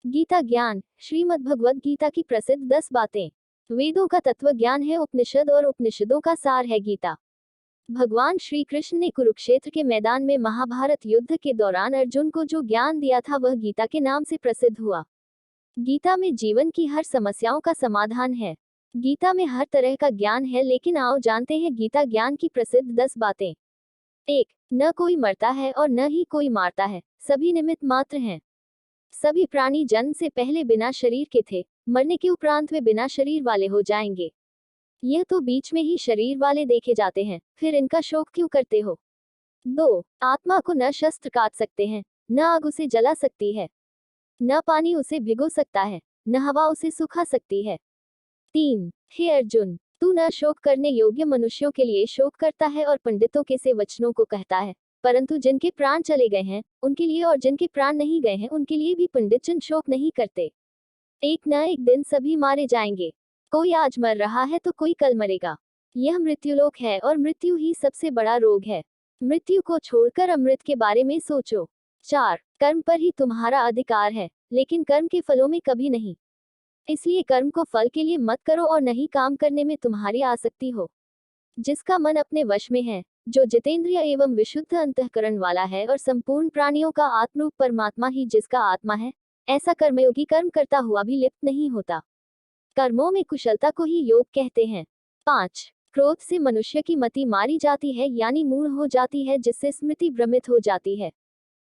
गीता ज्ञान। श्रीमद् भगवद गीता की प्रसिद्ध 10 बातें। वेदों का तत्व ज्ञान है उपनिषद और उपनिषदों का सार है गीता। भगवान श्री कृष्ण ने कुरुक्षेत्र के मैदान में महाभारत युद्ध के दौरान अर्जुन को जो ज्ञान दिया था वह गीता के नाम से प्रसिद्ध हुआ। गीता में जीवन की हर समस्याओं का समाधान है। गीता में हर तरह का ज्ञान है, लेकिन आओ जानते हैं गीता ज्ञान की प्रसिद्ध 10 बातें। 1. न कोई मरता है और न ही कोई मारता है, सभी निमित्त मात्र हैं। सभी प्राणी जन्म से पहले बिना शरीर के थे, मरने के उपरांत वे बिना शरीर वाले हो जाएंगे। यह तो बीच में ही शरीर वाले देखे जाते हैं, फिर इनका शोक क्यों करते हो। 2. आत्मा को न शस्त्र काट सकते हैं, न आग उसे जला सकती है, न पानी उसे भिगो सकता है, न हवा उसे सुखा सकती है। 3. हे अर्जुन, तू न शोक करने योग्य मनुष्यों के लिए शोक करता है और पंडितों के से वचनों को कहता है, परंतु जिनके प्राण चले गए हैं उनके लिए और जिनके प्राण नहीं गए हैं उनके लिए भी पंडित जन शोक नहीं करते। एक न एक दिन सभी मारे जाएंगे। कोई आज मर रहा है तो कोई कल मरेगा। यह मृत्युलोक है और मृत्यु ही सबसे बड़ा रोग है। मृत्यु को छोड़कर अमृत के बारे में सोचो। 4. कर्म पर ही तुम्हारा अधिकार है, लेकिन कर्म के फलों में कभी नहीं। इसलिए कर्म को फल के लिए मत करो और नहीं काम करने में तुम्हारी आसक्ति हो। जिसका मन अपने वश में है, जो जितेंद्रिय एवं विशुद्ध अंतःकरण वाला है और संपूर्ण प्राणियों का आत्मरूप परमात्मा ही जिसका आत्मा है, ऐसा कर्मयोगी कर्म करता हुआ भी लिप्त नहीं होता। कर्मों में कुशलता को ही योग कहते हैं। 5. क्रोध से मनुष्य की मति मारी जाती है, यानी मूढ़ हो जाती है, जिससे स्मृति भ्रमित हो जाती है।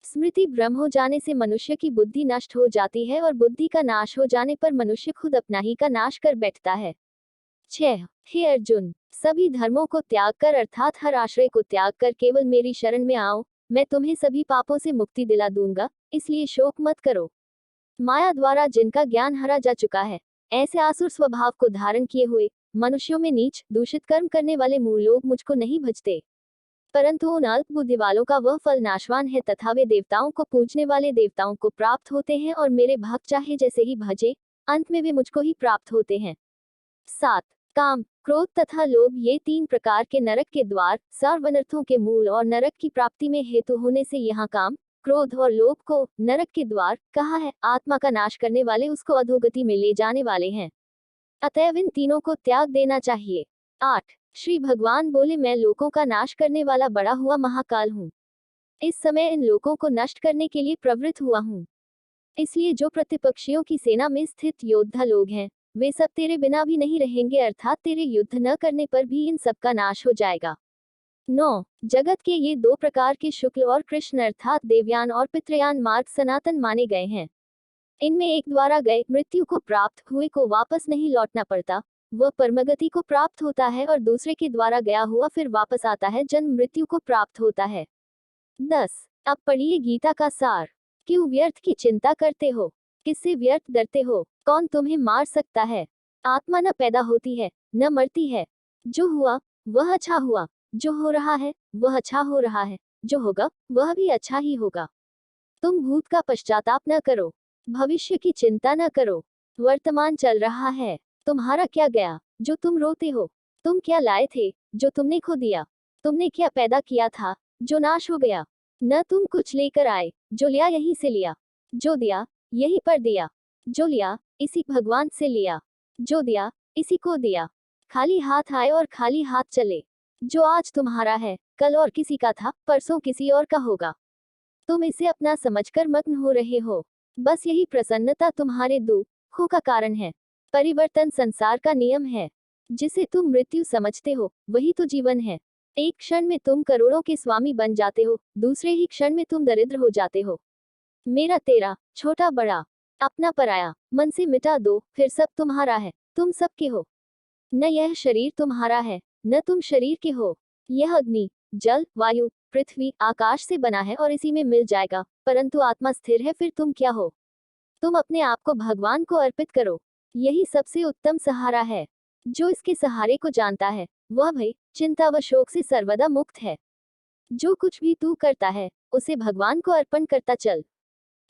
स्मृति भ्रम हो जाने से मनुष्य की बुद्धि नष्ट हो जाती है और बुद्धि का नाश हो जाने पर मनुष्य खुद अपना ही का नाश कर बैठता है। 6. हे अर्जुन, सभी धर्मों को त्याग कर अर्थात हर आश्रय को त्याग कर केवल मेरी शरण में आओ, मैं तुम्हें सभी पापों से मुक्ति दिला दूंगा, इसलिए शोक मत करो। माया द्वारा जिनका ज्ञान हरा जा चुका है, ऐसे आसुर स्वभाव को धारण किए हुए मनुष्यों में नीच दूषित कर्म करने वाले मूल लोग मुझको नहीं भजते, परंतु उन अल्प बुद्धि वालों का वह फल नाशवान है तथा वे देवताओं को पूजने वाले देवताओं को प्राप्त होते हैं और मेरे भक्त चाहे जैसे ही भजे, अंत में वे मुझको ही प्राप्त होते हैं। 7. काम, क्रोध तथा लोभ, ये 3 प्रकार के नरक के द्वार, सर्व अनर्थों के मूल और नरक की प्राप्ति में हेतु होने से यहाँ काम, क्रोध और लोभ को नरक के द्वार कहा है। आत्मा का नाश करने वाले उसको अधोगति में ले जाने वाले हैं, अतएव इन तीनों को त्याग देना चाहिए। 8. श्री भगवान बोले, मैं लोकों का नाश करने वाला बड़ा हुआ महाकाल हूँ। इस समय इन लोकों को नष्ट करने के लिए प्रवृत्त हुआ हूँ। इसलिए जो प्रतिपक्षियों की सेना में स्थित योद्धा लोग हैं, वे सब तेरे बिना भी नहीं रहेंगे, अर्थात तेरे युद्ध न करने पर भी इन सब का नाश हो जाएगा। 9. जगत के ये 2 प्रकार के शुक्ल और कृष्ण अर्थात देवयान और पितृयान मार्ग सनातन माने गए हैं। इनमें एक द्वारा गए मृत्यु को प्राप्त हुए को वापस नहीं लौटना पड़ता, वह परमगति को प्राप्त होता है, और दूसरे के द्वारा गया हुआ फिर वापस आता है, जन्म मृत्यु को प्राप्त होता है। 10. अब पढ़िए गीता का सार। क्यों व्यर्थ की चिंता करते हो, किससे व्यर्थ डरते हो, कौन तुम्हें मार सकता है। आत्मा न पैदा होती है न मरती है। जो हुआ वह अच्छा हुआ, जो हो रहा है वह अच्छा हो रहा है, जो होगा वह भी अच्छा ही होगा। तुम भूत का पश्चाताप न करो, भविष्य की चिंता न करो। वर्तमान चल रहा है, तुम्हारा क्या गया जो तुम रोते हो। तुम क्या लाए थे जो तुमने खो दिया। तुमने क्या पैदा किया था जो नाश हो गया। न तुम कुछ लेकर आए, जो लिया यहीं से लिया, जो दिया यहीं पर दिया, जो लिया इसी भगवान से लिया, जो दिया इसी को दिया। खाली हाथ आए और खाली हाथ चले। जो आज तुम्हारा है कल और किसी का था, परसों किसी और का होगा। तुम इसे अपना समझकर मग्न हो रहे हो। बस यही प्रसन्नता तुम्हारे दुखों का कारण है। परिवर्तन संसार का नियम है। जिसे तुम मृत्यु समझते हो वही तो जीवन है। एक क्षण में तुम करोड़ों के स्वामी बन जाते हो, दूसरे ही क्षण में तुम दरिद्र हो जाते हो। मेरा तेरा, छोटा बड़ा, अपना पराया, मन से मिटा दो, फिर सब तुम्हारा है, तुम सबके हो। न यह शरीर तुम्हारा है, न तुम शरीर के हो। यह अग्नि, जल, वायु, पृथ्वी, आकाश से बना है और इसी में मिल जाएगा, परंतु आत्मा स्थिर है, फिर तुम क्या हो। तुम अपने आप को भगवान को अर्पित करो, यही सबसे उत्तम सहारा है। जो इसके सहारे को जानता है वह भय, चिंता व शोक से सर्वदा मुक्त है। जो कुछ भी तू करता है उसे भगवान को अर्पण करता चल,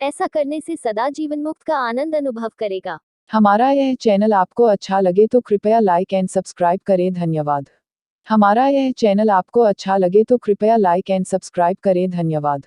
ऐसा करने से सदा जीवन मुक्त का आनंद अनुभव करेगा। हमारा यह चैनल आपको अच्छा लगे तो कृपया लाइक एंड सब्सक्राइब करें, धन्यवाद। हमारा यह चैनल आपको अच्छा लगे तो कृपया लाइक एंड सब्सक्राइब करें, धन्यवाद।